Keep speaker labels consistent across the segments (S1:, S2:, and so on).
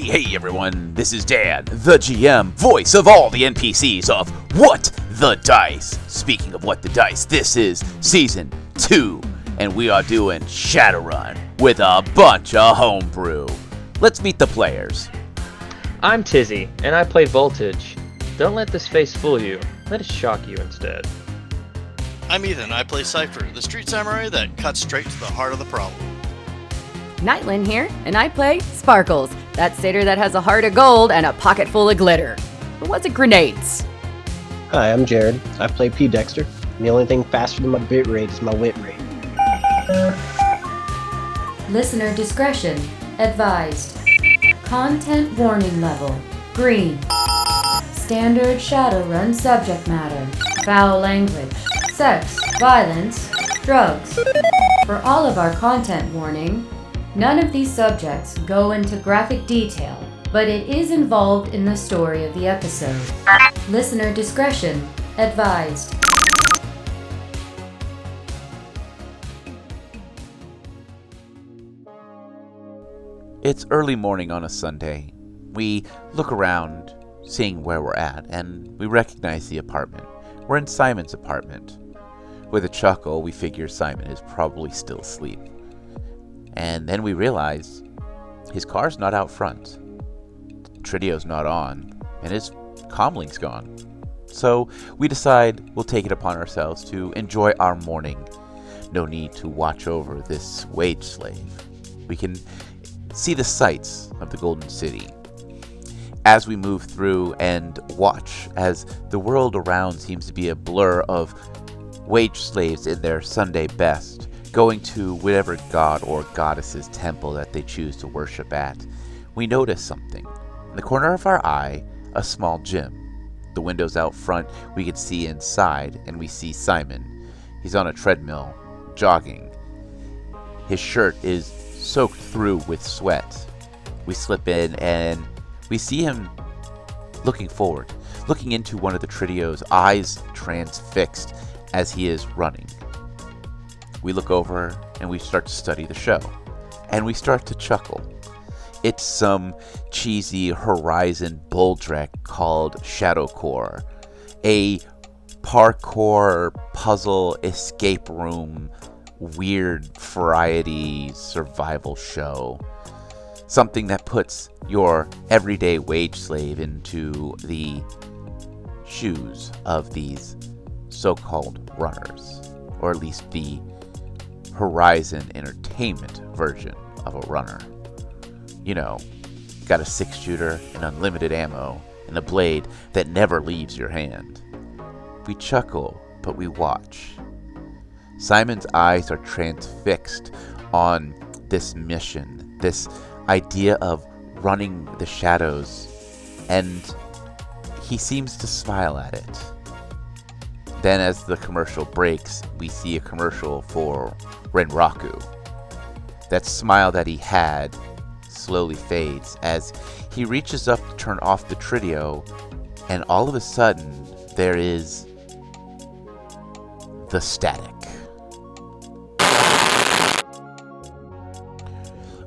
S1: Hey everyone, this is Dan, the GM, voice of all the NPCs of What the Dice. Speaking of What the Dice, this is Season 2, and we are doing Shadowrun with a bunch of homebrew. Let's meet the players.
S2: I'm Tizzy, and I play Voltage. Don't let this face fool you, let it shock you instead.
S3: I'm Ethan, I play Cypher, the street samurai that cuts straight to the heart of the problem.
S4: Nightlin here, and I play Sparkles, that satyr that has a heart of gold and a pocket full of glitter. Or was it grenades?
S5: Hi, I'm Jared. I play P. Dexter, and the only thing faster than my bit rate is my wit rate.
S6: Listener discretion advised. Content warning level green. Standard Shadowrun subject matter. Foul language. Sex, violence, drugs. For all of our content warning, none of these subjects go into graphic detail, but it is involved in the story of the episode. Listener discretion advised.
S1: It's early morning on a Sunday. We look around, seeing where we're at, and we recognize the apartment. We're in Simon's apartment. With a chuckle, we figure Simon is probably still asleep. And then we realize his car's not out front, Tridio's not on, and his comlink's gone. So we decide we'll take it upon ourselves to enjoy our morning. No need to watch over this wage slave. We can see the sights of the Golden City as we move through and watch as the world around seems to be a blur of wage slaves in their Sunday best, going to whatever god or goddess's temple that they choose to worship at. We notice something. In the corner of our eye, a small gym. The windows out front, we can see inside, and we see Simon. He's on a treadmill, jogging. His shirt is soaked through with sweat. We slip in, and we see him looking forward, looking into one of the Tridio's, eyes transfixed as he is running. We look over and we start to study the show, and we start to chuckle. It's some cheesy Horizon bulldrek called Shadowcore, a parkour puzzle escape room weird variety survival show. Something that puts your everyday wage slave into the shoes of these so-called runners, or at least the Horizon Entertainment version of a runner. You know, got a 6-shooter and unlimited ammo and a blade that never leaves your hand. We chuckle, but we watch. Simon's eyes are transfixed on this mission, this idea of running the shadows, and he seems to smile at it. Then as the commercial breaks, we see a commercial for Renraku. That smile that he had slowly fades as he reaches up to turn off the Tridio, and all of a sudden, there is the static.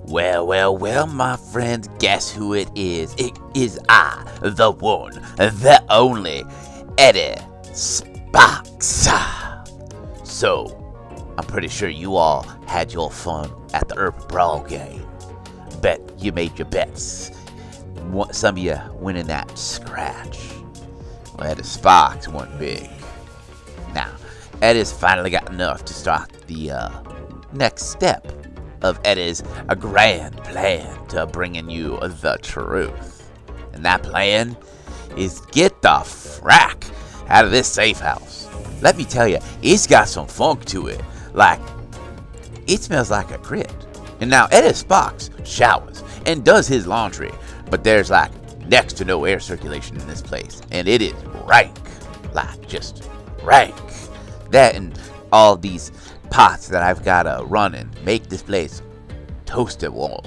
S1: Well, my friends, guess who it is? It is I, the one, the only, Eddie Sparks. So, I'm pretty sure you all had your fun at the Urban Brawl game. Bet you made your bets. Some of you winning that scratch. Well, Eddie Sparks won big. Now, Eddie's finally got enough to start the next step of Eddie's grand plan to bringing you the truth. And that plan is get the frack out of this safe house. Let me tell you, it's got some funk to it. Like, it smells like a crypt. And now Eddie Sparks showers and does his laundry, but there's like next to no air circulation in this place. And it is rank. Like, just rank. That and all these pots that I've gotta run and make this place toasted warm.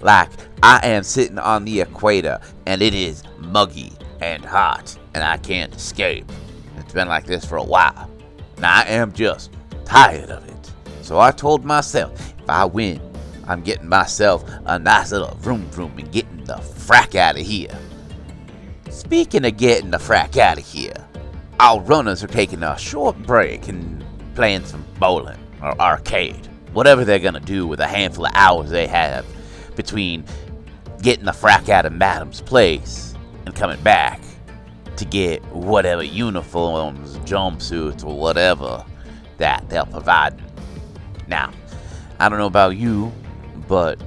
S1: Like, I am sitting on the equator and it is muggy and hot and I can't escape. It's been like this for a while and I am just tired of it. So I told myself, if I win, I'm getting myself a nice little vroom vroom and getting the frack out of here. Speaking of getting the frack out of here, our runners are taking a short break and playing some bowling or arcade. Whatever they're gonna do with a handful of hours they have between getting the frack out of Madam's place and coming back to get whatever uniforms, jumpsuits, or whatever that they'll provide. Now, I don't know about you, but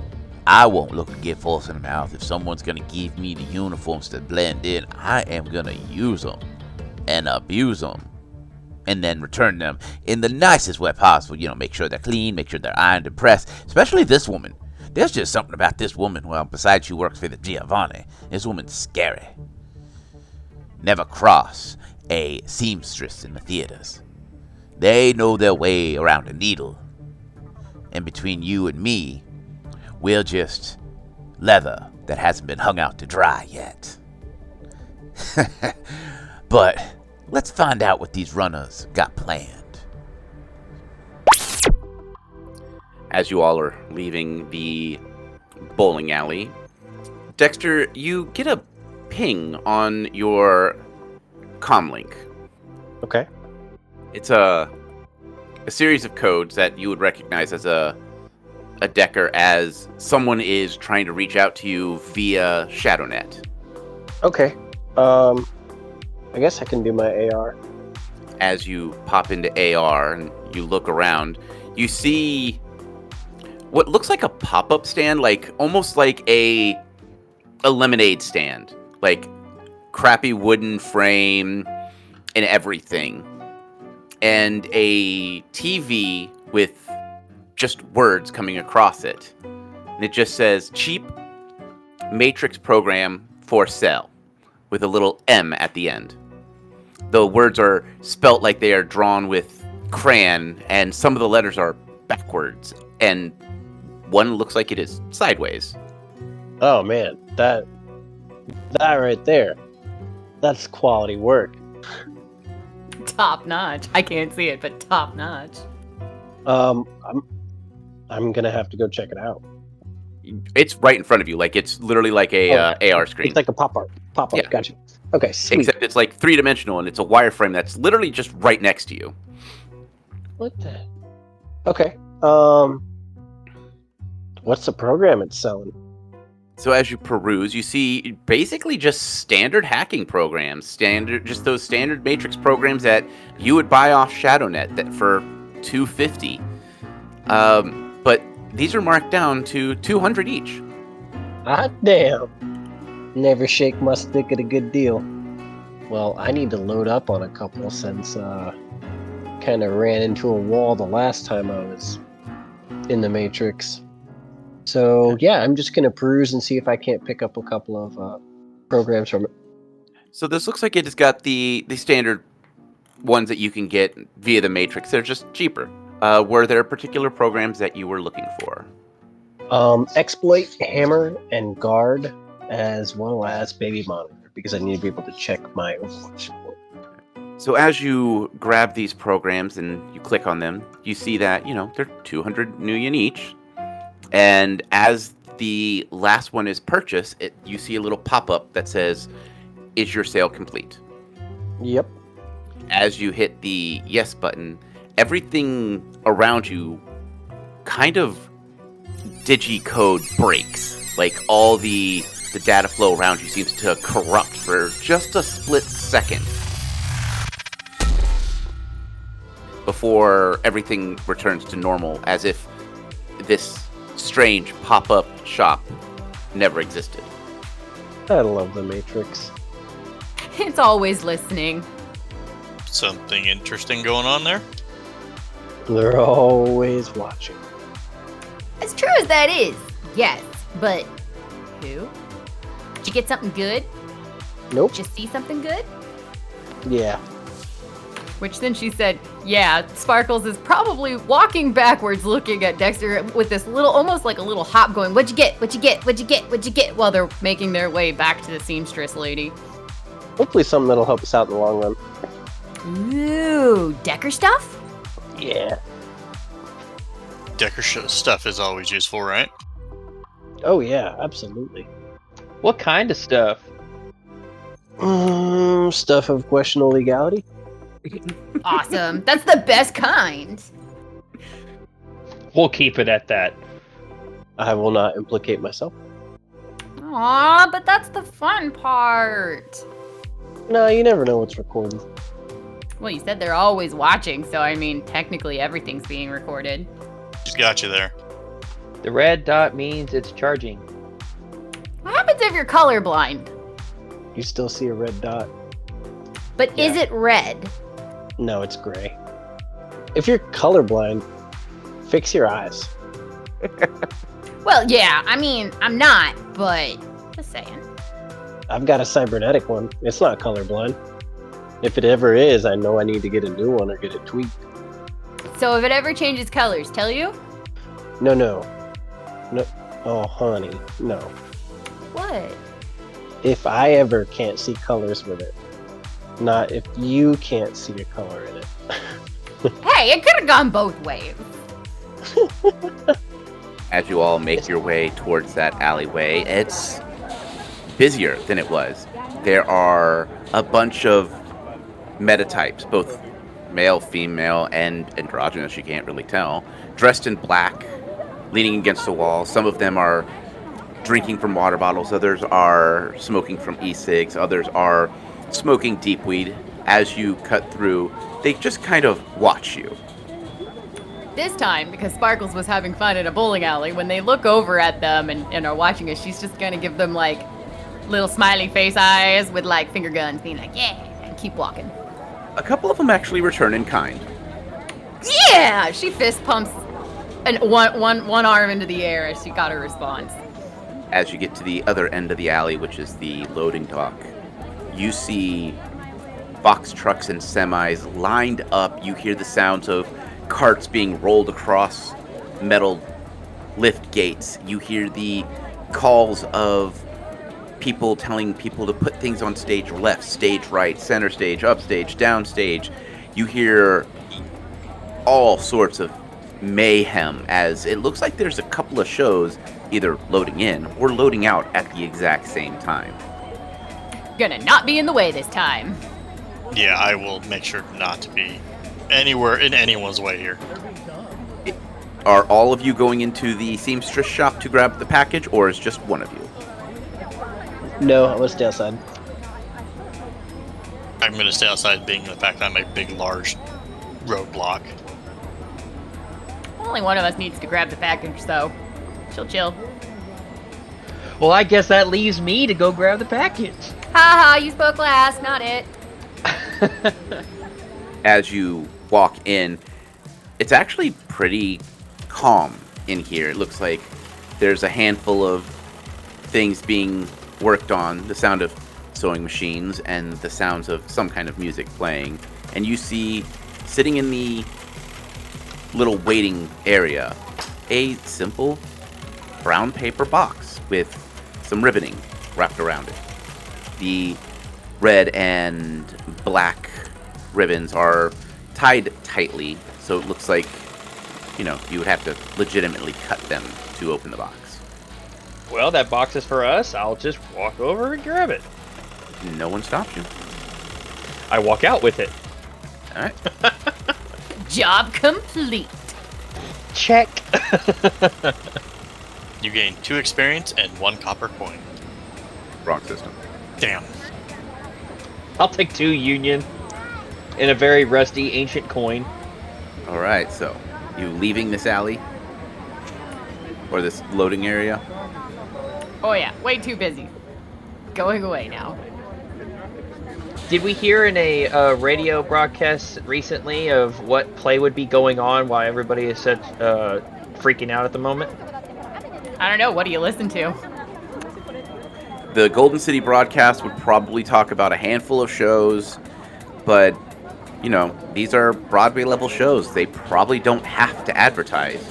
S1: I won't look a gift horse in the mouth. If someone's gonna give me the uniforms to blend in, I am gonna use them and abuse them and then return them in the nicest way possible. You know, make sure they're clean, make sure they're ironed and pressed, especially this woman. There's just something about this woman. Well, besides she works for the Giovanni, this woman's scary. Never cross a seamstress in the theaters. They know their way around a needle. And between you and me, we're just leather that hasn't been hung out to dry yet. But let's find out what these runners got planned.
S7: As you all are leaving the bowling alley, Dexter, you get a ping on your comlink.
S5: Okay.
S7: It's a series of codes that you would recognize as a Decker as someone is trying to reach out to you via ShadowNet.
S5: Okay. I guess I can do my AR.
S7: As you pop into AR and you look around, you see what looks like a pop-up stand, like almost like a lemonade stand, like crappy wooden frame and everything, and a TV with just words coming across it, and it just says cheap matrix program for sale with a little M at the end. The words are spelt like they are drawn with crayon, and some of the letters are backwards, and one looks like it is sideways.
S5: Oh man, that right there, that's quality work.
S4: Top notch. I can't see it, but top notch.
S5: I'm gonna have to go check it out.
S7: It's right in front of you, like it's literally like a AR screen.
S5: It's like a pop-up.
S7: Yeah.
S5: Gotcha. Okay, sweet.
S7: Except it's like 3-dimensional, and it's a wireframe that's literally just right next to you.
S5: What the? Okay. What's the program it's selling?
S7: So as you peruse, you see basically just standard hacking programs, just those standard matrix programs that you would buy off ShadowNet that for $250. But these are marked down to $200 each.
S5: Hot damn. Never shake my stick at a good deal. Well, I need to load up on a couple since kind of ran into a wall the last time I was in the Matrix. So yeah, I'm just gonna peruse and see if I can't pick up a couple of programs from it.
S7: So this looks like it has got the standard ones that you can get via the Matrix. They're just cheaper. Were there particular programs that you were looking for?
S5: Exploit, Hammer, and Guard, as well as Baby Monitor, because I need to be able to check my Overwatch support.
S7: So as you grab these programs and you click on them, you see that, they're 200 Nuyen each. And as the last one is purchased, you see a little pop-up that says, "Is your sale complete?"
S5: Yep.
S7: As you hit the yes button, everything around you kind of digicode breaks. Like all the data flow around you seems to corrupt for just a split second before everything returns to normal, as if this strange pop-up shop never existed.
S5: I love the Matrix.
S4: It's always listening.
S3: Something interesting going on there?
S5: They're always watching.
S4: As true as that is, yes, but who? Did you get something good?
S5: Nope.
S4: Just see something good?
S5: Yeah.
S4: Which then she said, yeah, Sparkles is probably walking backwards looking at Dexter with this little, almost like a little hop going, what'd you get, what'd you get, what'd you get, what'd you get, while they're making their way back to the seamstress lady.
S5: Hopefully something that'll help us out in the long run.
S4: Ooh, Decker stuff?
S5: Yeah.
S3: Decker stuff is always useful, right?
S5: Oh yeah, absolutely.
S2: What kind of stuff?
S5: Stuff of questionable legality.
S4: Awesome. That's the best kind.
S2: We'll keep it at that.
S5: I will not implicate myself.
S4: Aw, but that's the fun part.
S5: No, you never know what's recorded.
S4: Well, you said they're always watching, so I mean, technically everything's being recorded.
S3: Just got you there.
S2: The red dot means it's charging.
S4: What happens if you're colorblind?
S5: You still see a red dot?
S4: But is it red?
S5: No, it's gray. If you're colorblind, fix your eyes.
S4: Well, yeah, I mean, I'm not, but just saying.
S5: I've got a cybernetic one. It's not colorblind. If it ever is, I know I need to get a new one or get it tweaked.
S4: So if it ever changes colors, tell you?
S5: No. Oh, honey, no.
S4: What?
S5: If I ever can't see colors with it. Not if you can't see a color in it.
S4: Hey, it could have gone both ways.
S7: As you all make your way towards that alleyway, it's busier than it was. There are a bunch of metatypes, both male, female, and androgynous, you can't really tell, dressed in black, leaning against the wall. Some of them are drinking from water bottles, others are smoking from e-cigs, others are smoking deep weed. As you cut through, they just kind of watch you.
S4: This time, because Sparkles was having fun in a bowling alley, when they look over at them and are watching us, she's just gonna give them like little smiley face eyes with like finger guns, being like, yeah, and keep walking.
S7: A couple of them actually return in kind.
S4: Yeah! She fist pumps and one arm into the air as she got her response.
S7: As you get to the other end of the alley, which is the loading dock, you see box trucks and semis lined up. You hear the sounds of carts being rolled across metal lift gates. You hear the calls of people telling people to put things on stage left, stage right, center stage, upstage, downstage. You hear all sorts of mayhem as it looks like there's a couple of shows either loading in or loading out at the exact same time.
S4: Gonna not be in the way this time.
S3: Yeah, I will make sure not to be anywhere in anyone's way here.
S7: Are all of you going into the seamstress shop to grab the package, or is just one of you?
S5: No, I'm gonna stay outside.
S3: I'm going to stay outside, being the fact that I'm a big, large roadblock.
S4: Only one of us needs to grab the package, so she'll chill.
S2: Well, I guess that leaves me to go grab the package.
S4: Haha, you spoke last, not it.
S7: As you walk in, it's actually pretty calm in here. It looks like there's a handful of things being worked on, the sound of sewing machines and the sounds of some kind of music playing. And you see, sitting in the little waiting area, a simple brown paper box with some ribboning wrapped around it. The red and black ribbons are tied tightly, so it looks like, you would have to legitimately cut them to open the box.
S2: Well, that box is for us. I'll just walk over and grab it.
S7: No one stops you.
S2: I walk out with it.
S7: All right.
S4: Job complete.
S2: Check.
S3: You gain 2 experience and 1 copper coin.
S7: Wrong system.
S3: Damn.
S2: I'll take 2 union and a very rusty ancient coin.
S7: All right, so you leaving this alley or this loading area?
S4: Oh yeah, way too busy. Going away now.
S2: Did we hear in a radio broadcast recently of what play would be going on, why everybody is such freaking out at the moment?
S4: I don't know, what do you listen to?
S7: The Golden City broadcast would probably talk about a handful of shows, but, these are Broadway level shows. They probably don't have to advertise.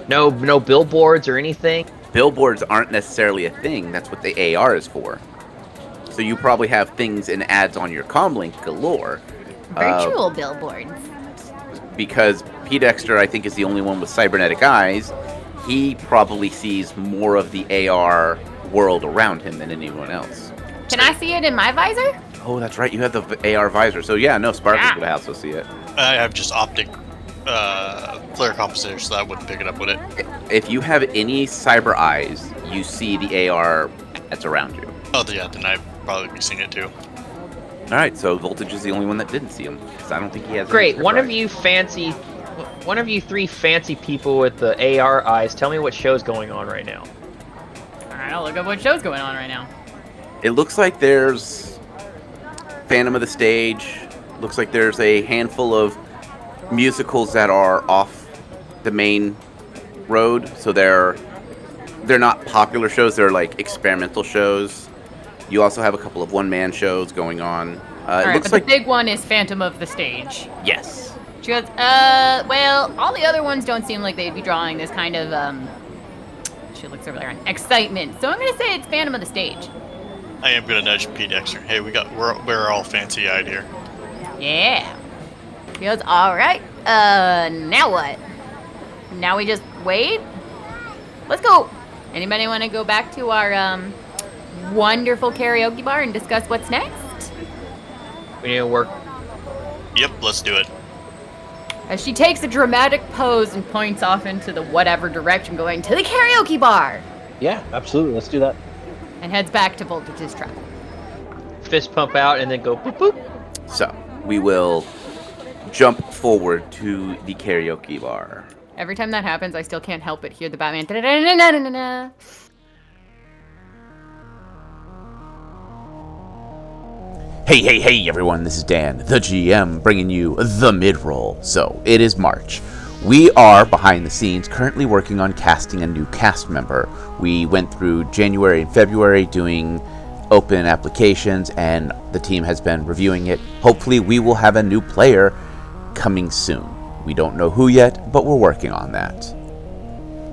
S2: No billboards or anything?
S7: Billboards aren't necessarily a thing. That's what the AR is for. So you probably have things and ads on your comlink galore.
S4: Virtual billboards.
S7: Because P. Dexter, I think, is the only one with cybernetic eyes. He probably sees more of the AR world around him than anyone else.
S4: Can I see it in my visor?
S7: Oh, that's right. You have the AR visor. So yeah, no, Sparkles would also see it.
S3: I have just optic flare compensator, so I wouldn't pick it up with it.
S7: If you have any cyber eyes, you see the AR that's around you.
S3: Oh, yeah, then I'd probably be seeing it too.
S7: All right, so Voltage is the only one that didn't see him, because I don't think he has.
S2: Great.
S7: any cyber
S2: One of
S7: eyes.
S2: one of you three fancy people with the AR eyes, tell me what show's going on right now.
S4: All right, I'll look up what show's going on right now.
S7: It looks like there's Phantom of the Stage. Looks like there's a handful of musicals that are off the main road, so they're not popular shows. They're like experimental shows. You also have a couple of one-man shows going on.
S4: All
S7: It
S4: right,
S7: looks
S4: but
S7: like
S4: the big one is Phantom of the Stage.
S7: yes.
S4: She goes, well, all the other ones don't seem like they'd be drawing this kind of, she looks over there on excitement. So I'm going to say it's Phantom of the Stage.
S3: I am gonna nudge P. Dexter. Hey, we're all fancy-eyed here.
S4: Yeah. He goes, all right, now what? Now we just wait? Let's go. Anybody want to go back to our, wonderful karaoke bar and discuss what's next?
S2: We need to work.
S3: Yep, let's do it.
S4: As she takes a dramatic pose and points off into the whatever direction going to the karaoke bar
S5: Yeah, absolutely. Let's do that.
S4: and heads back to Voltage's truck.
S2: Fist pump out and then go boop boop.
S7: So we will jump forward to the karaoke bar.
S4: Every time that happens, I still can't help but hear the Batman. Da-da-da-da-da-da-da.
S1: Hey, everyone, this is Dan, the GM, bringing you the mid-roll. So, it is March. We are, behind the scenes, currently working on casting a new cast member. We went through January and February doing open applications, and the team has been reviewing it. Hopefully, we will have a new player coming soon. We don't know who yet, but we're working on that.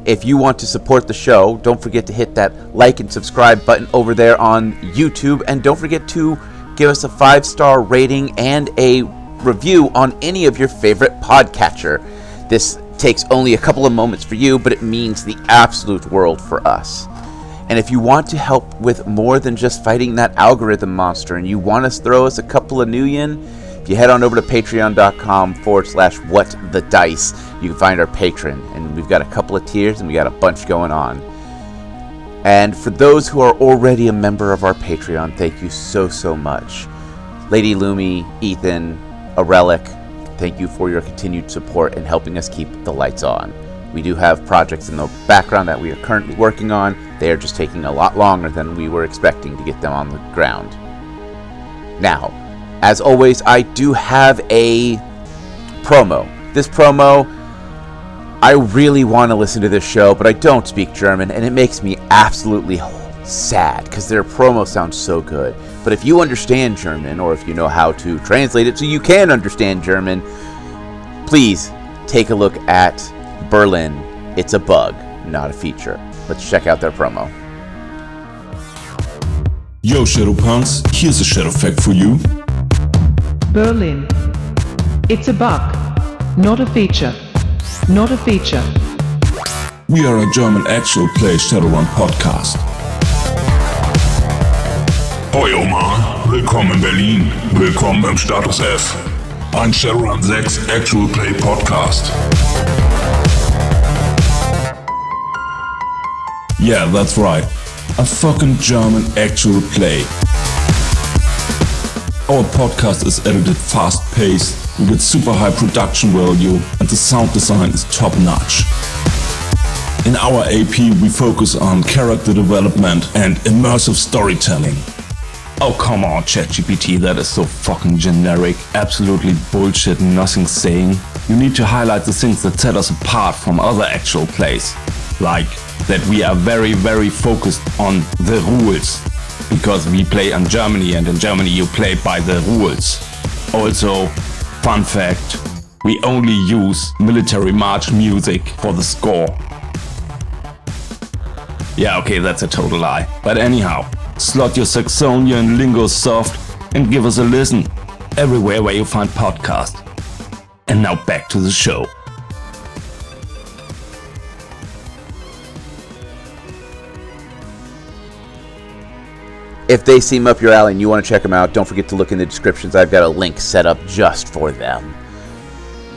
S1: If you want to support the show, don't forget to hit that like and subscribe button over there on YouTube, and don't forget to give us a 5-star rating and a review on any of your favorite podcatcher. This takes only a couple of moments for you, but it means the absolute world for us. And if you want to help with more than just fighting that algorithm monster and you want us to throw us a couple of new yen, if you head on over to patreon.com/whatthedice, you can find our patron. And we've got a couple of tiers and we got a bunch going on. And for those who are already a member of our Patreon, thank you so much. Lady Lumi, Ethan, a Relic, thank you for your continued support and helping us keep the lights on. We do have projects in the background that we are currently working on. They are just taking a lot longer than we were expecting to get them on the ground. Now, as always, I do have a promo. This promo, I really want to listen to this show, but I don't speak German, and it makes me absolutely sad because their promo sounds so good. But if you understand German, or if you know how to translate it so you can understand German, please take a look at Berlin. It's a bug, not a feature. Let's check out their promo.
S8: Yo, Shadowpunks, here's a shadow fact for you.
S9: Berlin. It's a bug, not a feature. Not a feature.
S8: We are a German actual play Shadowrun podcast. Hoi Oma, willkommen in Berlin, willkommen im Status F. Ein Shadowrun 6 Actual Play Podcast. Yeah, that's right. A fucking German actual play. Our podcast is edited fast-paced, we get super high production value, and the sound design is top-notch. In our AP, we focus on character development and immersive storytelling. Oh, come on, ChatGPT, that is so fucking generic, absolutely bullshit, nothing saying. You need to highlight the things that set us apart from other actual plays. Like, that we are very focused on the rules. Because we play in Germany, and in Germany you play by the rules. Also, fun fact, we only use military march music for the score. Yeah, okay, that's a total lie. But anyhow, slot your Saxonian lingo soft and give us a listen everywhere where you find podcasts. And now back to the show.
S1: if they seem up your alley and you want to check them out, don't forget to look in the descriptions. I've got a link set up just for them.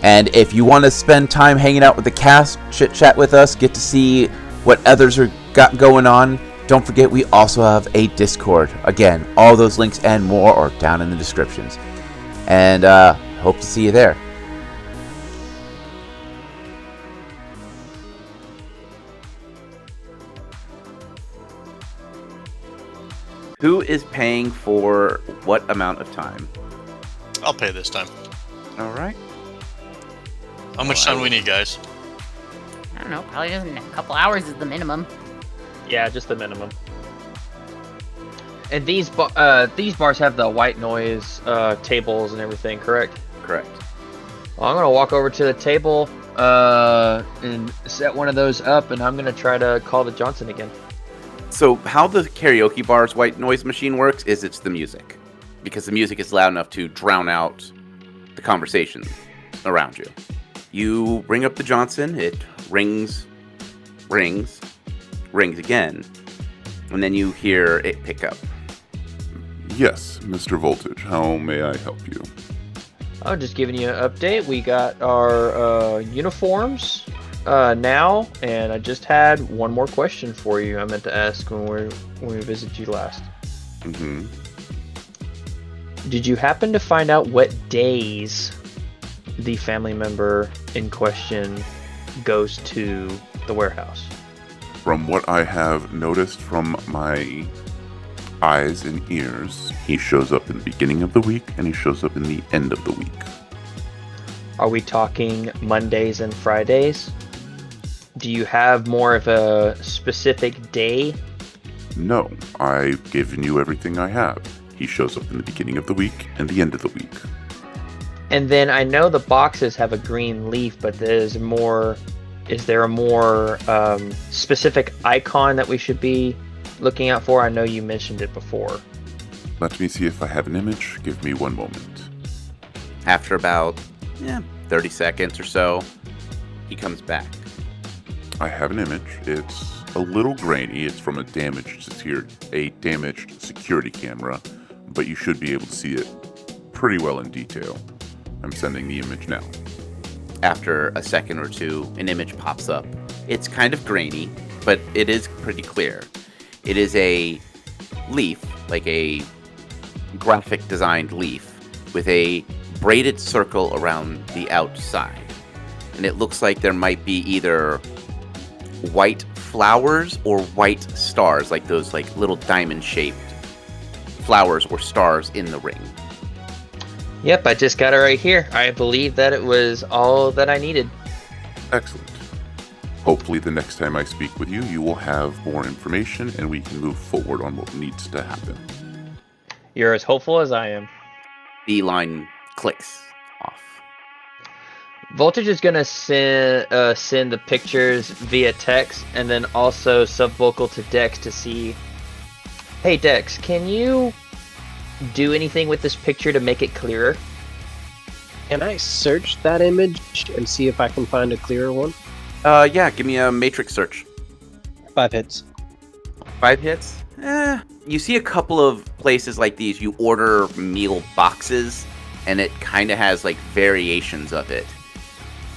S1: And if you want to spend time hanging out with the cast, chit-chat with us, get to see what others are got going on, don't forget we also have a Discord. Again, all those links and more are down in the descriptions. And hope to see you there.
S7: Who is paying for what amount of time?
S3: I'll pay this time.
S7: All right.
S3: How much time do we need, guys?
S4: I don't know. Probably just a couple hours is the minimum.
S2: Yeah, just the minimum. And these bars have the white noise tables and everything, correct?
S7: Correct.
S2: Well, I'm gonna walk over to the table and set one of those up, and I'm gonna try to call the Johnson again.
S7: So how the karaoke bar's white noise machine works is it's the music. Because the music is loud enough to drown out the conversation around you. You ring up the Johnson, it rings again, and then you hear it pick up.
S10: Yes, Mr. Voltage, how may I help you?
S2: I'm just giving you an update. We got our uniforms now, and I just had one more question for you I meant to ask when we visited you last.
S10: Mm-hmm.
S2: Did you happen to find out what days the family member in question goes to the warehouse?
S10: From what I have noticed from my eyes and ears, he shows up in the beginning of the week and he shows up in the end of the week.
S2: Are we talking Mondays and Fridays? Do you have more of a specific day?
S10: No, I've given you everything I have. He shows up in the beginning of the week and the end of the week.
S2: And then I know the boxes have a green leaf, but is there a more specific icon that we should be looking out for? I know you mentioned it before.
S10: Let me see if I have an image. Give me one moment.
S7: After about 30 seconds or so, he comes back.
S10: I have an image. It's a little grainy. It's from a damaged security camera, but you should be able to see it pretty well in detail. I'm sending the image now.
S7: After a second or two, an image pops up. It's kind of grainy, but it is pretty clear. It is a leaf, like a graphic designed leaf, with a braided circle around the outside. And it looks like there might be either white flowers or white stars, like those like little diamond-shaped flowers or stars in the ring.
S2: Yep, I just got it right here. I believe that it was all that I needed.
S10: Excellent. Hopefully the next time I speak with you, you will have more information and we can move forward on what needs to happen.
S2: You're as hopeful as I am.
S7: The line clicks off.
S2: Voltage is gonna send the pictures via text, and then also subvocal to Dex to see. Hey Dex, can you do anything with this picture to make it clearer?
S5: Can I search that image and see if I can find a clearer one?
S7: Yeah, give me a matrix search.
S5: 5 hits.
S7: 5 hits? You see a couple of places like these, you order meal boxes, and it kind of has like variations of it.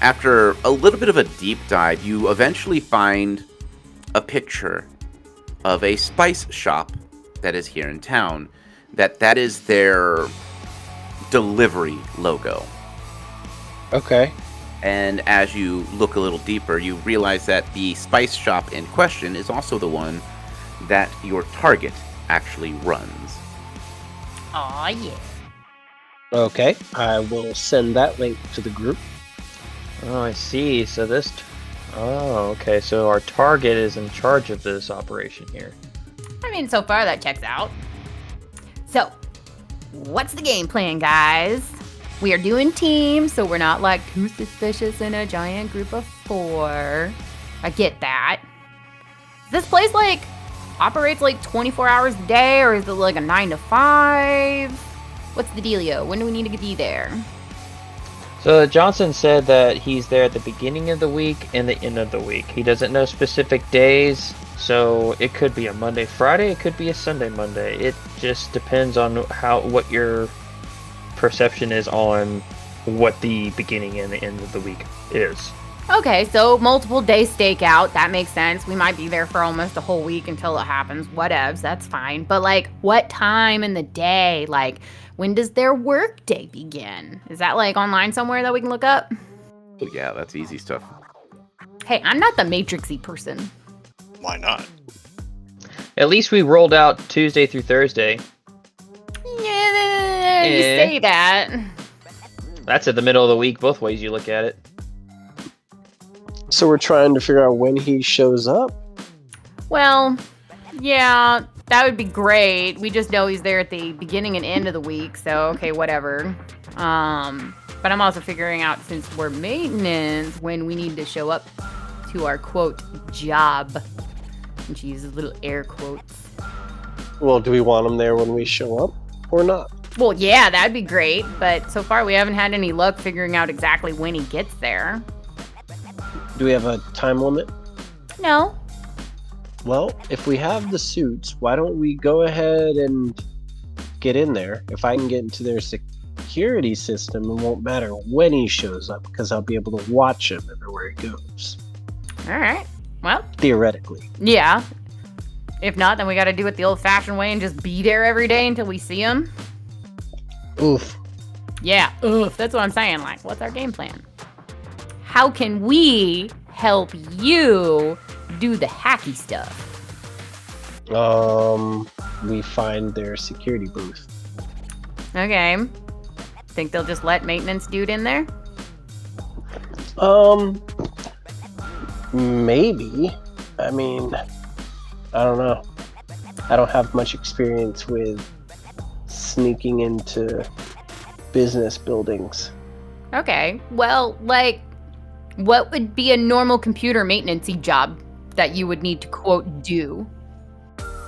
S7: After a little bit of a deep dive, you eventually find a picture of a spice shop that is here in town. That is their delivery logo.
S5: Okay.
S7: And as you look a little deeper, you realize that the spice shop in question is also the one that your target actually runs.
S4: Aw, yeah.
S5: Okay, I will send that link to the group.
S2: Oh, I see. So okay. So our target is in charge of this operation here.
S4: I mean, so far that checks out. So, what's the game plan, guys? We are doing teams, so we're not like too suspicious in a giant group of 4. I get that. This place like operates like 24 hours a day, or is it like a 9 to 5? What's the dealio? When do we need to be there?
S2: So Johnson said that he's there at the beginning of the week and the end of the week. He doesn't know specific days, so it could be a Monday, Friday. It could be a Sunday, Monday. It just depends on what your perception is on what the beginning and the end of the week is.
S4: Okay, so multiple day stakeout. That makes sense. We might be there for almost a whole week until it happens. Whatevs, that's fine. But like, what time in the day? Like, when does their work day begin? Is that like online somewhere that we can look up?
S7: Oh, yeah, that's easy stuff.
S4: Hey, I'm not the matrixy person.
S3: Why not?
S2: At least we rolled out Tuesday through Thursday.
S4: Yeah, you say that.
S2: That's at the middle of the week, both ways you look at it.
S5: So we're trying to figure out when he shows up?
S4: Well, yeah, that would be great. We just know he's there at the beginning and end of the week, so okay, whatever. But I'm also figuring out, since we're maintenance, when we need to show up to our, quote, job. And she uses little air quotes.
S5: Well, do we want him there when we show up or not?
S4: Well, yeah, that'd be great, but so far we haven't had any luck figuring out exactly when he gets there.
S5: Do we have a time limit?
S4: No.
S5: Well, if we have the suits, why don't we go ahead and get in there? If I can get into their security system, it won't matter when he shows up because I'll be able to watch him everywhere he goes.
S4: All right. Well,
S5: theoretically.
S4: Yeah. If not, then we got to do it the old-fashioned way and just be there every day until we see him.
S5: Oof.
S4: Yeah, oof. That's what I'm saying. Like, what's our game plan? How can we help you do the hacky stuff?
S5: We find their security booth.
S4: Okay. Think they'll just let maintenance dude in there?
S5: Maybe. I mean, I don't know. I don't have much experience with sneaking into business buildings.
S4: Okay. Well, like, what would be a normal computer maintenance-y job that you would need to, quote, do?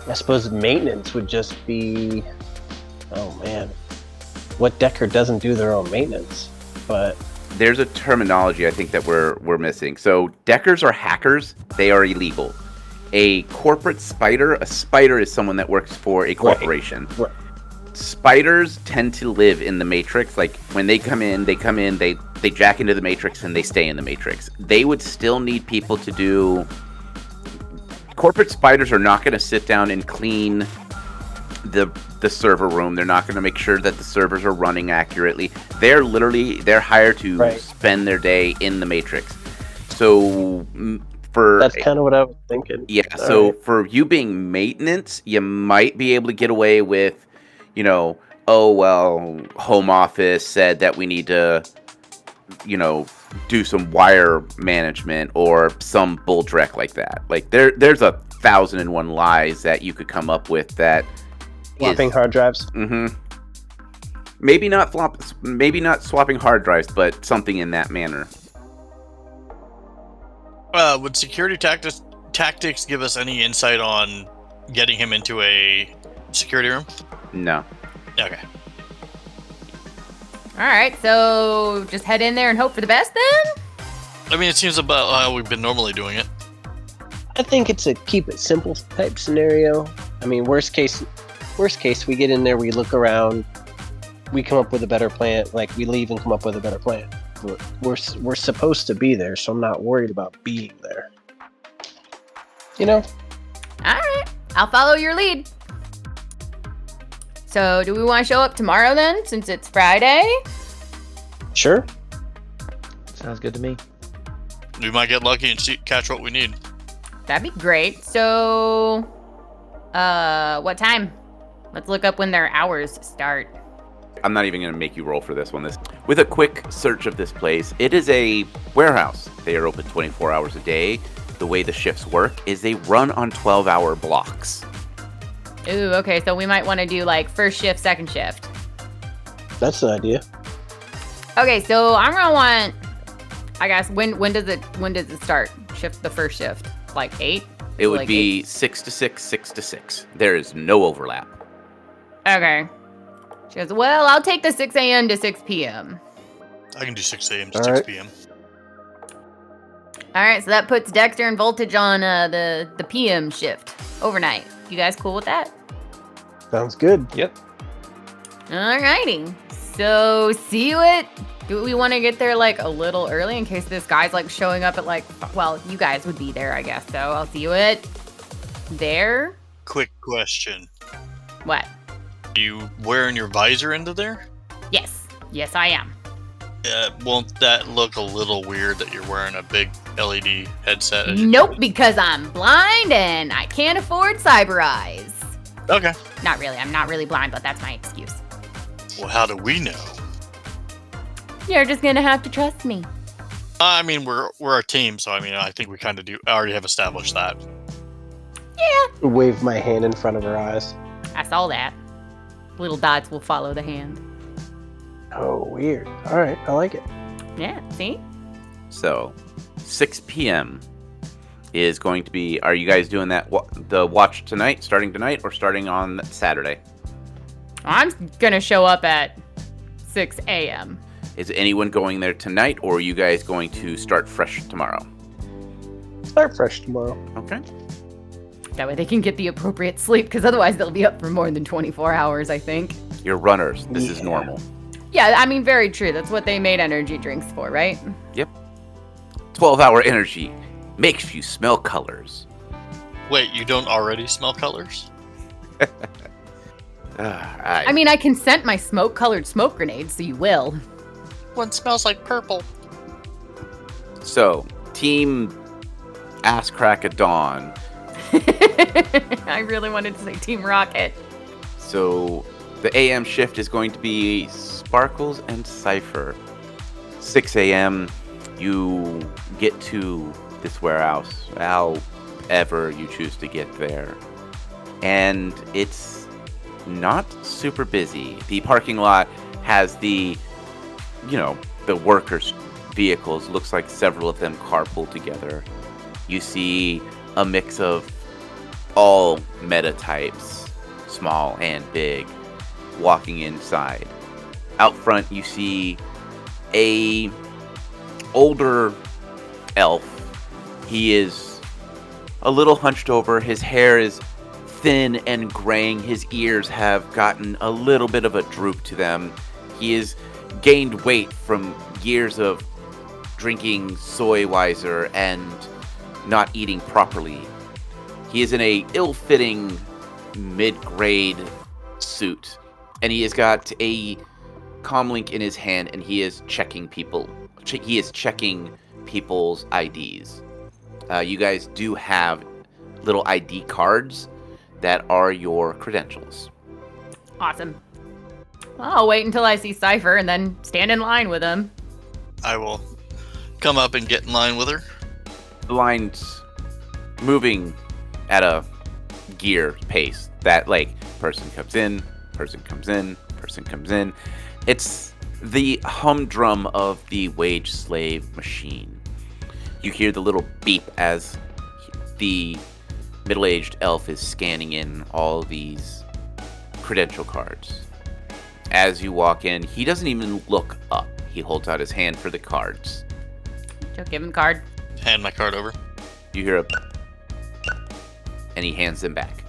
S5: I suppose maintenance would just be... Oh, man. What Decker doesn't do their own maintenance? But...
S7: There's a terminology I think that we're missing. So Deckers are hackers. They are illegal. A corporate spider, a spider is someone that works for a corporation.
S5: Right.
S7: Spiders tend to live in the Matrix. Like when they come in, they jack into the Matrix and they stay in the Matrix. They would still need people to do... Corporate spiders are not going to sit down and clean the server room. They're not going to make sure that the servers are running accurately. They're hired to spend their day in the Matrix. So
S5: that's kind of what I was thinking.
S7: Yeah. So for you being maintenance, you might be able to get away with, home office said that we need to, do some wire management or some bull dreck like that. Like there's 1,001 lies that you could come up with that.
S5: Swapping hard drives.
S7: Mm-hmm. Maybe not swapping hard drives, but something in that manner.
S3: Would security tactics give us any insight on getting him into a security room?
S7: No.
S3: Okay.
S4: All right, so just head in there and hope for the best then?
S3: I mean, it seems about how we've been normally doing it.
S5: I think it's a keep it simple type scenario. I mean, worst case, we get in there, we look around, we come up with a better plan. Like, we leave and come up with a better plan. We're supposed to be there, so I'm not worried about being there.
S4: All right, I'll follow your lead. So, do we want to show up tomorrow then, since it's Friday?
S5: Sure.
S2: Sounds good to me.
S3: We might get lucky and catch what we need.
S4: That'd be great. So, what time? Let's look up when their hours start.
S7: I'm not even going to make you roll for this one. With a quick search of this place, it is a warehouse. They are open 24 hours a day. The way the shifts work is they run on 12-hour blocks.
S4: Ooh, okay, so we might want to do like first shift, second shift.
S5: That's an idea.
S4: Okay, so I'm gonna want, I guess, when does it start? The first shift, like 8?
S7: It would
S4: like
S7: be
S4: 8?
S7: 6 to 6, 6 to 6. There is no overlap.
S4: Okay. She goes, well, I'll take the 6 a.m. to 6 p.m.
S3: I can do 6 a.m. to
S5: All
S3: 6
S5: right.
S3: p.m.
S4: All right, so that puts Dexter and Voltage on the PM shift overnight. You guys cool with that?
S5: Sounds good.
S2: Yep.
S4: Alrighty. So see you at. Do we want to get there like a little early in case this guy's like showing up at like? Well, you guys would be there, I guess. So I'll see you at there.
S3: Quick question.
S4: What?
S3: Are you wearing your visor into there?
S4: Yes. Yes, I am.
S3: Won't that look a little weird that you're wearing a big LED headset?
S4: Nope, because I'm blind and I can't afford cyber eyes.
S3: Okay.
S4: Not really. I'm not really blind, but that's my excuse.
S3: Well, how do we know?
S4: You're just gonna have to trust me.
S3: I mean, we're a team, so I mean, I think we kind of do. I already have established that.
S4: Yeah.
S5: Wave my hand in front of her eyes.
S4: I saw that. Little dots will follow the hand.
S5: Oh, weird. All right, I like it.
S4: Yeah, see?
S7: So, 6 p.m. is going to be. Are you guys doing that? The watch tonight, starting tonight, or starting on Saturday?
S4: I'm gonna show up at 6 a.m.
S7: Is anyone going there tonight, or are you guys going to start fresh tomorrow?
S5: Start fresh tomorrow.
S7: Okay.
S4: That way they can get the appropriate sleep, because otherwise they'll be up for more than 24 hours, I think.
S7: You're runners. This is normal.
S4: Yeah, I mean, very true. That's what they made energy drinks for, right?
S7: Yep. 12-hour energy makes you smell colors.
S3: Wait, you don't already smell colors?
S4: I mean, I can scent my smoke-colored smoke grenades, so you will.
S3: One smells like purple.
S7: So, Team Ass Crack at Dawn.
S4: I really wanted to say Team Rocket.
S7: So, the AM shift is going to be Sparkles and Cypher. 6 a.m., you get to this warehouse, however you choose to get there. And it's not super busy. The parking lot has the workers' vehicles. Looks like several of them carpool together. You see a mix of all meta types, small and big, walking inside. Out front, you see a older elf. He is a little hunched over. His hair is thin and graying. His ears have gotten a little bit of a droop to them. He has gained weight from years of drinking soy wiser and not eating properly. He is in a ill-fitting mid-grade suit, and he has got a comlink in his hand, and he is checking people. He is checking people's IDs. You guys do have little ID cards that are your credentials.
S4: Awesome. Well, I'll wait until I see Cypher and then stand in line with him.
S3: I will come up and get in line with her.
S7: The line's moving at a gear pace. That, person comes in, person comes in, person comes in. It's the humdrum of the wage slave machine. You hear the little beep as the middle-aged elf is scanning in all these credential cards. As you walk in, he doesn't even look up. He holds out his hand for the cards.
S4: She'll give him card.
S3: Hand my card over.
S7: You hear a... and he hands them back.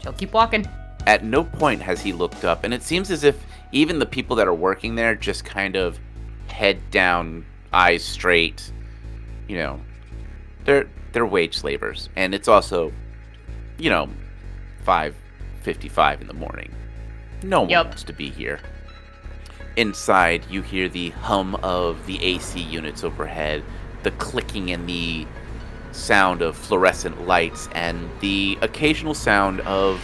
S4: She'll keep walking.
S7: At no point has he looked up, and it seems as if even the people that are working there just kind of head down, eyes straight. They're wage slavers, and it's also, 5:55 in the morning. No one wants to be here. Inside, you hear the hum of the AC units overhead, the clicking and the sound of fluorescent lights, and the occasional sound of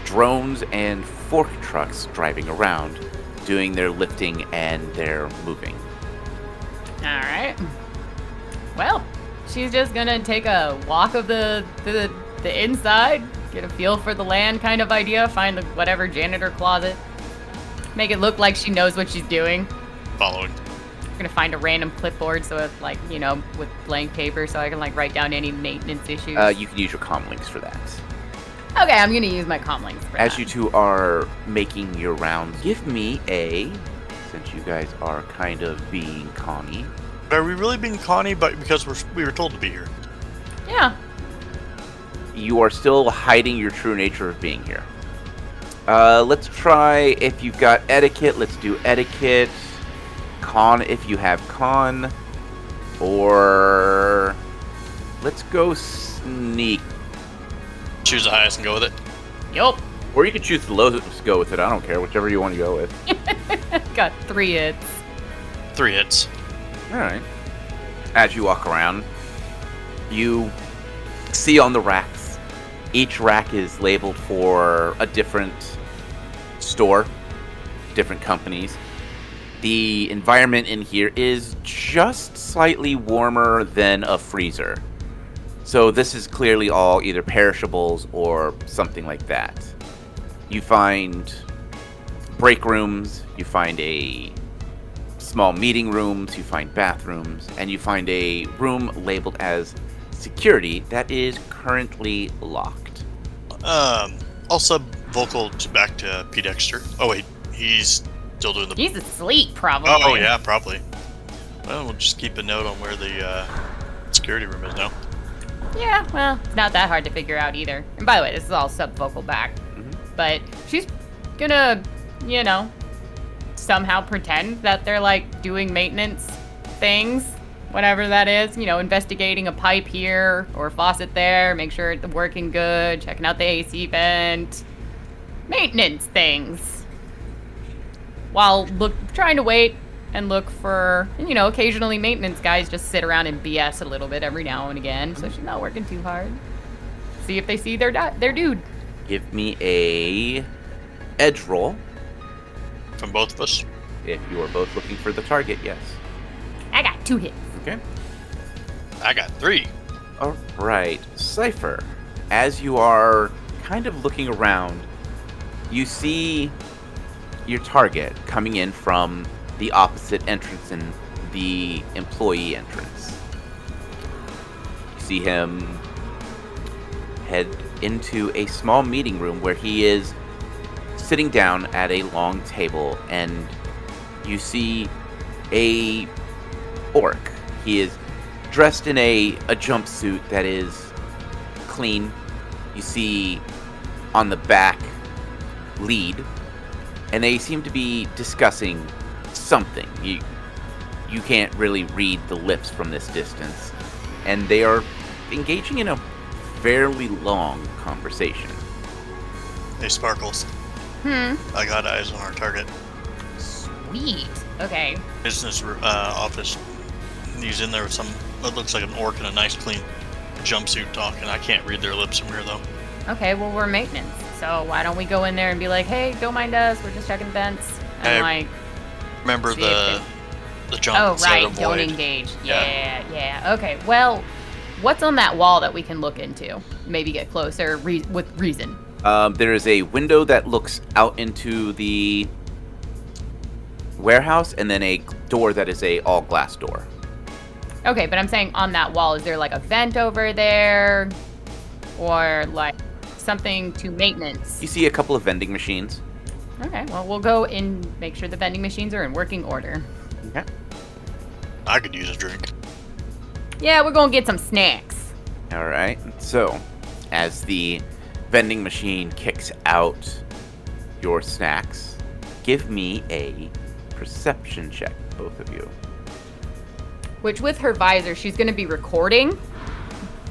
S7: drones and fork trucks driving around, doing their lifting and their moving.
S4: All right. Well, she's just gonna take a walk of the inside, get a feel for the land kind of idea, find whatever janitor closet, make it look like she knows what she's doing.
S3: Following.
S4: I'm gonna find a random clipboard so it's with blank paper so I can write down any maintenance issues.
S7: You can use your comm links for that.
S4: Okay, I'm gonna use my comm links for
S7: As
S4: that.
S7: you two are making your rounds, give me a since you guys are kind of being Connie.
S3: Are we really being Connie because we were told to be here?
S4: Yeah.
S7: You are still hiding your true nature of being here. Let's try, if you've got etiquette, let's do etiquette. Con if you have con. Or let's go sneak.
S3: Choose the highest and go with it.
S4: Yup.
S7: Or you could choose the lowest to go with it. I don't care. Whichever you want to go with.
S4: Got 3 hits.
S3: 3 hits.
S7: Alright. As you walk around, you see on the racks. Each rack is labeled for a different store, different companies. The environment in here is just slightly warmer than a freezer. So this is clearly all either perishables or something like that. You find break rooms, you find a small meeting rooms, you find bathrooms, and you find a room labeled as security that is currently locked.
S3: I'll sub vocal back to P. Dexter. Oh wait, he's still doing the...
S4: He's asleep, probably.
S3: Oh yeah, probably. Well, we'll just keep a note on where the security room is now.
S4: Yeah, well, it's not that hard to figure out either. And by the way, this is all sub-vocal back.
S7: Mm-hmm.
S4: But she's gonna, somehow pretend that they're, like, doing maintenance things, whatever that is. Investigating a pipe here or faucet there, make sure it's working good, checking out the AC vent. Maintenance things. While trying to wait and look for, occasionally maintenance guys just sit around and BS a little bit every now and again, so she's not working too hard. See if they see their dude.
S7: Give me a edge roll.
S3: From both of us?
S7: If you are both looking for the target, yes.
S4: I got 2 hits.
S7: Okay.
S3: I got 3.
S7: Alright. Cypher, as you are kind of looking around, you see your target coming in from the opposite entrance in the employee entrance. You see him head into a small meeting room where he is sitting down at a long table, and you see a orc. He is dressed in a jumpsuit that is clean. You see on the back lead, and they seem to be discussing something. You can't really read the lips from this distance, and they are engaging in a fairly long conversation.
S3: Hey, Sparkles. I got eyes on our target.
S4: Sweet. Okay.
S3: Business office. He's in there with some, it looks like an orc in a nice clean jumpsuit talking. I can't read their lips from here though.
S4: Okay, well, we're maintenance, so why don't we go in there and be like, hey, don't mind us, we're just checking vents. And
S3: remember the jump.
S4: Oh, right,
S3: avoid.
S4: don't engage. Yeah. Okay, well, what's on that wall that we can look into? Maybe get closer with reason.
S7: There is a window that looks out into the warehouse, and then a door that is a all glass door.
S4: Okay, but I'm saying on that wall, is there like a vent over there? Or like something to maintenance?
S7: You see a couple of vending machines.
S4: Okay, well, we'll go and make sure the vending machines are in working order.
S7: Okay.
S3: I could use a drink.
S4: Yeah, we're gonna get some snacks.
S7: Alright, so as the vending machine kicks out your snacks, give me a perception check, both of you.
S4: Which, with her visor, she's gonna be recording.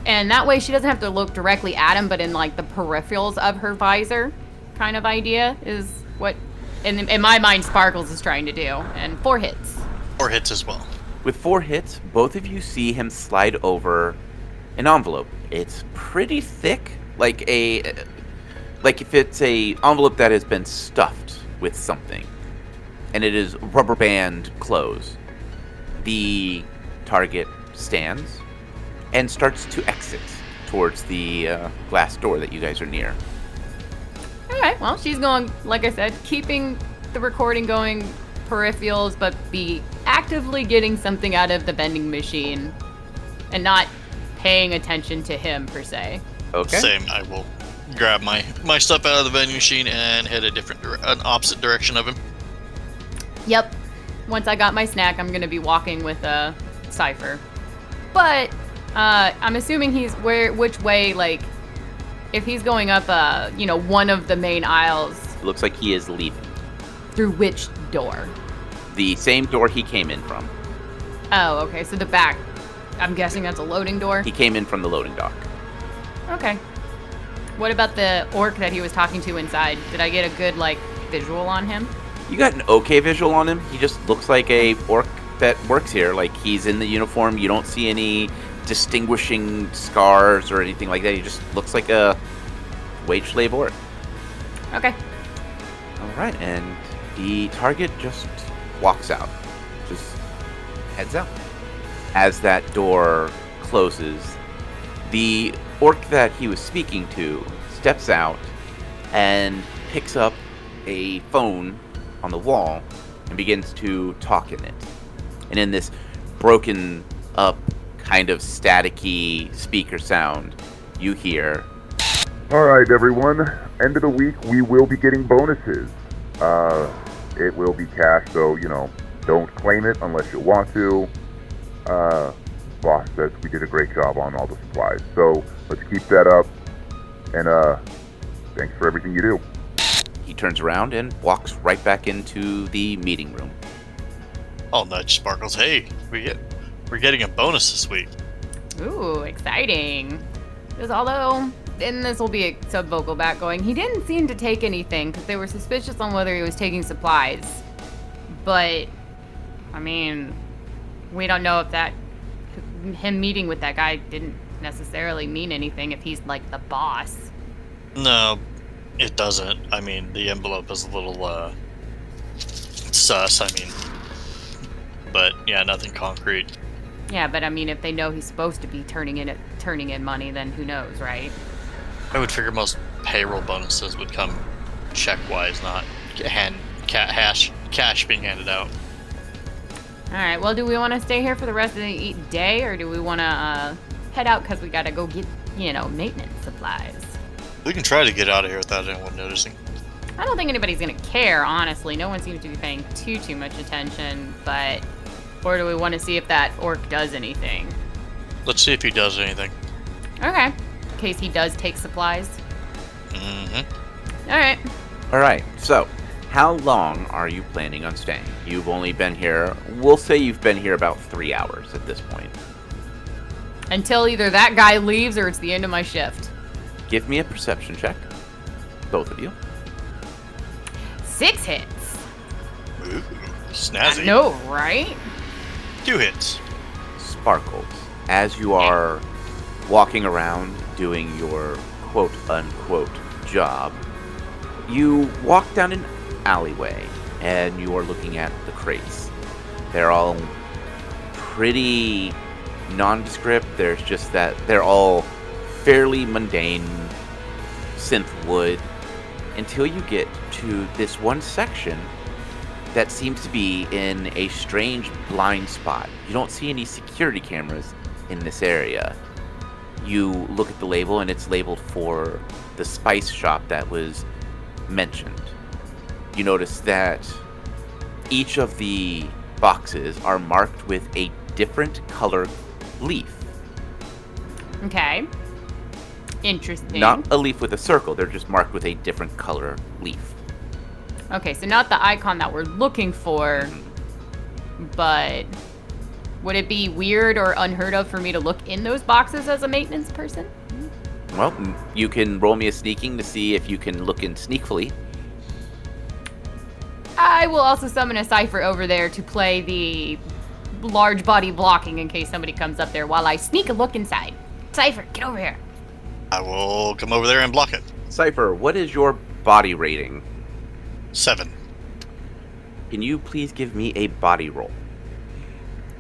S4: And that way she doesn't have to look directly at him, but in like the peripherals of her visor kind of idea is what, in my mind, Sparkles is trying to do. And 4 hits.
S3: 4 hits as well.
S7: With 4 hits, both of you see him slide over an envelope. It's pretty thick, like if it's a envelope that has been stuffed with something, and it is rubber band closed. The target stands and starts to exit towards the glass door that you guys are near.
S4: All right, well, she's going, like I said, keeping the recording going, peripherals, but be actively getting something out of the vending machine and not paying attention to him, per se.
S7: Okay.
S3: Same. I will grab my stuff out of the vending machine and head an opposite direction of him.
S4: Yep. once I got my snack, I'm gonna be walking with Cypher. But I'm assuming which way, like, if he's going up, one of the main aisles.
S7: Looks like he is leaving.
S4: Through which door?
S7: The same door he came in from.
S4: Oh, okay. So the back. I'm guessing that's a loading door.
S7: He came in from the loading dock.
S4: Okay. What about the orc that he was talking to inside? Did I get a good, like, visual on him?
S7: You got an okay visual on him. He just looks like a orc that works here. Like, he's in the uniform. You don't see any distinguishing scars or anything like that. He just looks like a wage slave orc.
S4: Okay.
S7: All right, and the target just walks out. Just heads out. As that door closes, the orc that he was speaking to steps out and picks up a phone on the wall and begins to talk in it. And in this broken up, kind of staticky speaker sound, you hear,
S10: Alright, everyone. End of the week, we will be getting bonuses. It will be cash, so, don't claim it unless you want to. Boss says we did a great job on all the supplies. So, let's keep that up. And, thanks for everything you do.
S7: He turns around and walks right back into the meeting room.
S3: I'll nudge Sparkles. Hey, we're getting a bonus this week.
S4: Ooh, exciting. Because although, and this will be a sub-vocal back going, he didn't seem to take anything because they were suspicious on whether he was taking supplies. But, I mean, we don't know if him meeting with that guy didn't necessarily mean anything if he's like the boss.
S3: No, it doesn't. I mean, the envelope is a little, sus, but yeah, nothing concrete.
S4: Yeah, but I mean, if they know he's supposed to be turning in money, then who knows, right?
S3: I would figure most payroll bonuses would come check-wise, not cash being handed out.
S4: All right. Well, do we want to stay here for the rest of the day, or do we want to head out because we gotta go get, maintenance supplies?
S3: We can try to get out of here without anyone noticing.
S4: I don't think anybody's gonna care, honestly. No one seems to be paying too much attention, but. Or do we want to see if that orc does anything?
S3: Let's see if he does anything.
S4: Okay. In case he does take supplies.
S3: Mm-hmm.
S4: Alright.
S7: Alright, so, how long are you planning on staying? You've only been here, we'll say you've been here about 3 hours at this point.
S4: Until either that guy leaves or it's the end of my shift.
S7: Give me a perception check. Both of you.
S4: 6 hits.
S3: Ooh, snazzy.
S4: I know, right?
S3: 2 hits.
S7: Sparkles, as you are walking around doing your quote-unquote job, you walk down an alleyway and you are looking at the crates. They're all pretty nondescript. There's just that they're all fairly mundane synth wood until you get to this one section that seems to be in a strange blind spot. You don't see any security cameras in this area. You look at the label and it's labeled for the spice shop that was mentioned. You notice that each of the boxes are marked with a different color leaf.
S4: Okay. Interesting.
S7: Not a leaf with a circle, they're just marked with a different color leaf.
S4: Okay, so not the icon that we're looking for, but would it be weird or unheard of for me to look in those boxes as a maintenance person?
S7: Well, you can roll me a sneaking to see if you can look in sneakfully.
S4: I will also summon a Cypher over there to play the large body blocking in case somebody comes up there while I sneak a look inside. Cypher, get over here.
S3: I will come over there and block it.
S7: Cypher, what is your body rating?
S3: 7.
S7: Can you please give me a body roll?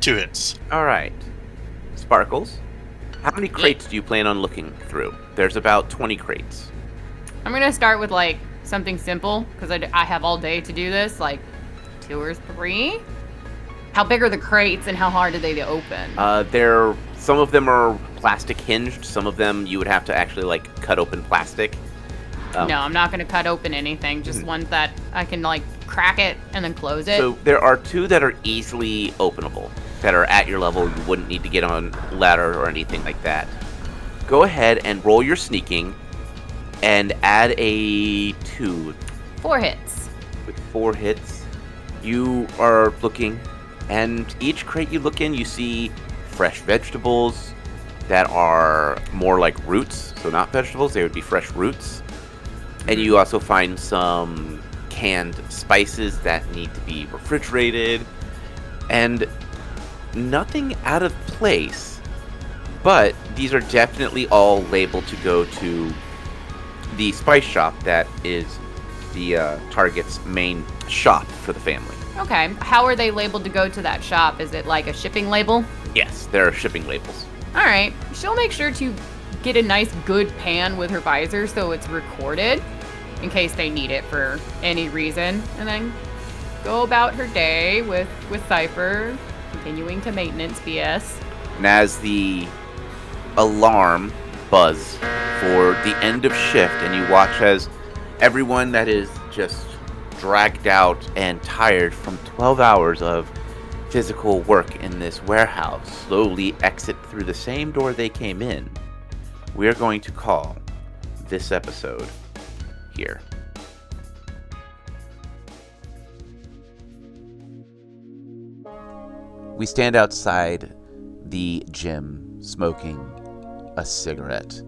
S3: 2 hits.
S7: Alright. Sparkles, how many crates do you plan on looking through? There's about 20 crates.
S4: I'm going to start with, like, something simple, because I have all day to do this, like 2 or 3. How big are the crates, and how hard are they to open?
S7: Some of them are plastic hinged. Some of them you would have to actually, like, cut open plastic.
S4: No, I'm not going to cut open anything. Just ones that I can, like, crack it and then close it.
S7: So there are 2 that are easily openable, that are at your level. You wouldn't need to get on ladder or anything like that. Go ahead and roll your sneaking and add a 2.
S4: 4 hits.
S7: With 4 hits, you are looking, and each crate you look in, you see fresh vegetables that are more like roots. So not vegetables, they would be fresh roots. And you also find some canned spices that need to be refrigerated. And nothing out of place, but these are definitely all labeled to go to the spice shop that is the Target's main shop for the family.
S4: Okay. How are they labeled to go to that shop? Is it like a shipping label?
S7: Yes, there are shipping labels.
S4: All right. She'll make sure to get a nice good pan with her visor so it's recorded in case they need it for any reason, and then go about her day with Cypher, continuing to maintenance BS.
S7: And as the alarm buzz for the end of shift, and you watch as everyone that is just dragged out and tired from 12 hours of physical work in this warehouse slowly exit through the same door they came in, we're going to call this episode here.
S1: We stand outside the gym, smoking a cigarette,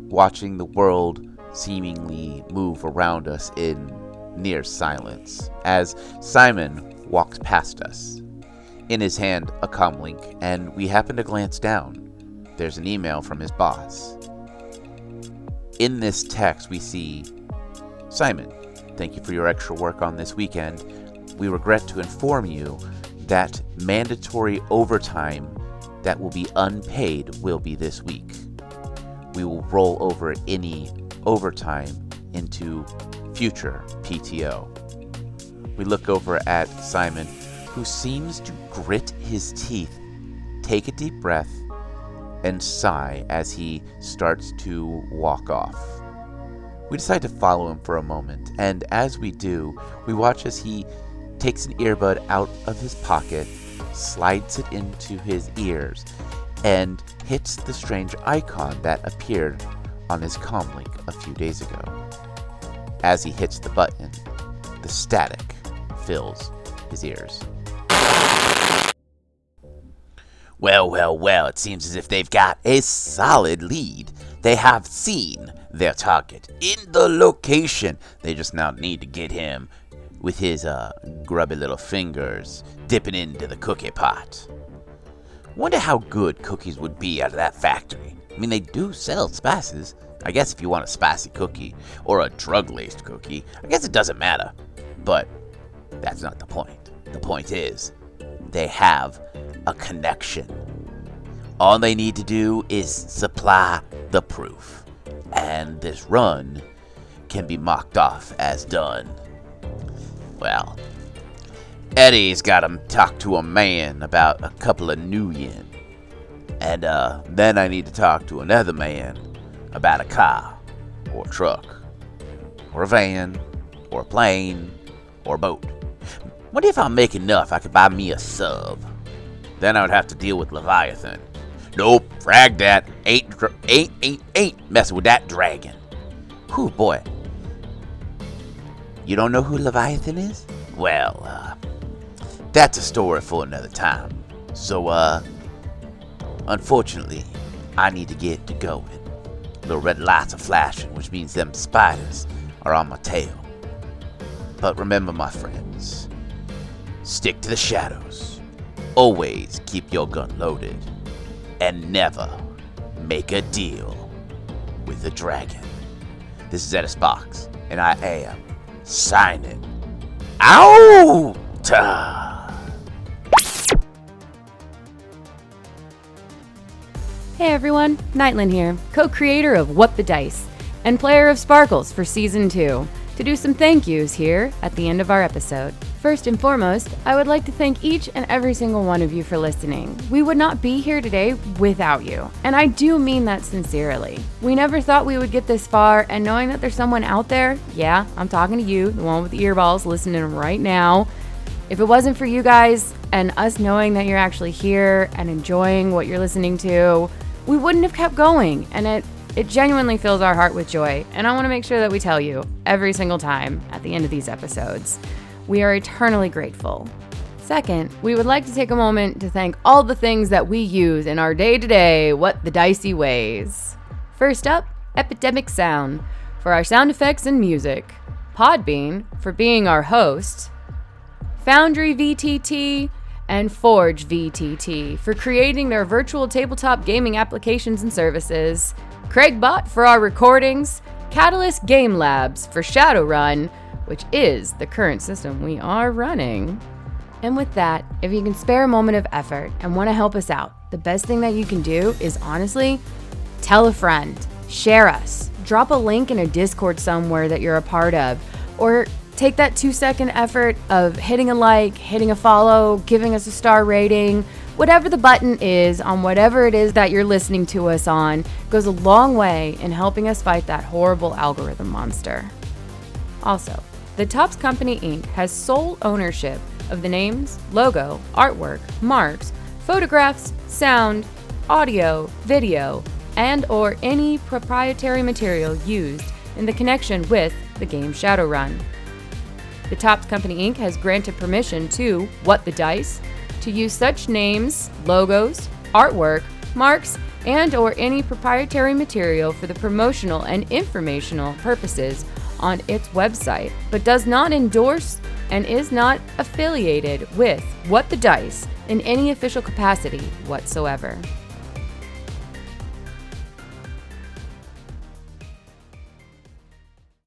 S1: watching the world seemingly move around us in near silence, as Simon walks past us. In his hand, a comlink, and we happen to glance down. There's an email from his boss. In this text, we see, Simon, thank you for your extra work on this weekend. We regret to inform you that mandatory overtime that will be unpaid will be this week. We will roll over any overtime into future PTO. We look over at Simon, who seems to grit his teeth, take a deep breath, and sigh as he starts to walk off. We decide to follow him for a moment, and as we do, we watch as he takes an earbud out of his pocket, slides it into his ears, and hits the strange icon that appeared on his comlink a few days ago. As he hits the button, the static fills his ears.
S11: Well, it seems as if they've got a solid lead. They have seen their target in the location. They just now need to get him with his grubby little fingers dipping into the cookie pot. Wonder how good cookies would be out of that factory. I mean, they do sell spices. I guess if you want a spicy cookie or a drug-laced cookie, I guess it doesn't matter. But that's not the point. The point is, they have a connection. All they need to do is supply the proof, and this run can be marked off as done. Well, Eddie's got him talk to a man about a couple of new yen, and then I need to talk to another man about a car, or a truck, or a van, or a plane, or a boat. What if I make enough I could buy me a sub? Then I would have to deal with Leviathan. Nope, frag that. Ain't messing with that dragon. Whew, boy. You don't know who Leviathan is? Well, that's a story for another time. So, unfortunately, I need to get to going. The red lights are flashing, which means them spiders are on my tail. But remember, my friends, stick to the shadows. Always keep your gun loaded. And never make a deal with the dragon. This is Edis Box, and I am signing out.
S6: Hey everyone, Nightlin here, co-creator of What the Dice, and player of Sparkles for Season 2, to do some thank yous here at the end of our episode.
S4: First and foremost, I would like to thank each and every single one of you for listening. We would not be here today without you, and I do mean that sincerely. We never thought we would get this far, and knowing that there's someone out there, yeah, I'm talking to you, the one with the earballs listening right now. If it wasn't for you guys and us knowing that you're actually here and enjoying what you're listening to, we wouldn't have kept going, and it genuinely fills our heart with joy, and I want to make sure that we tell you every single time at the end of these episodes. We are eternally grateful. Second, we would like to take a moment to thank all the things that we use in our day-to-day What the Dicey ways. First up, Epidemic Sound for our sound effects and music, Podbean for being our host, Foundry VTT, and Forge VTT for creating their virtual tabletop gaming applications and services, Craigbot for our recordings, Catalyst Game Labs for Shadowrun, which is the current system we are running. And with that, if you can spare a moment of effort and want to help us out, the best thing that you can do is honestly, tell a friend, share us, drop a link in a Discord somewhere that you're a part of, or take that 2-second effort of hitting a like, hitting a follow, giving us a star rating. Whatever the button is on whatever it is that you're listening to us on goes a long way in helping us fight that horrible algorithm monster. Also, the Topps Company Inc. has sole ownership of the names, logo, artwork, marks, photographs, sound, audio, video, and or any proprietary material used in the connection with the game Shadowrun. The Topps Company Inc. has granted permission to What the Dice to use such names, logos, artwork, marks, and or any proprietary material for the promotional and informational purposes on its website, but does not endorse and is not affiliated with What the Dice in any official capacity whatsoever.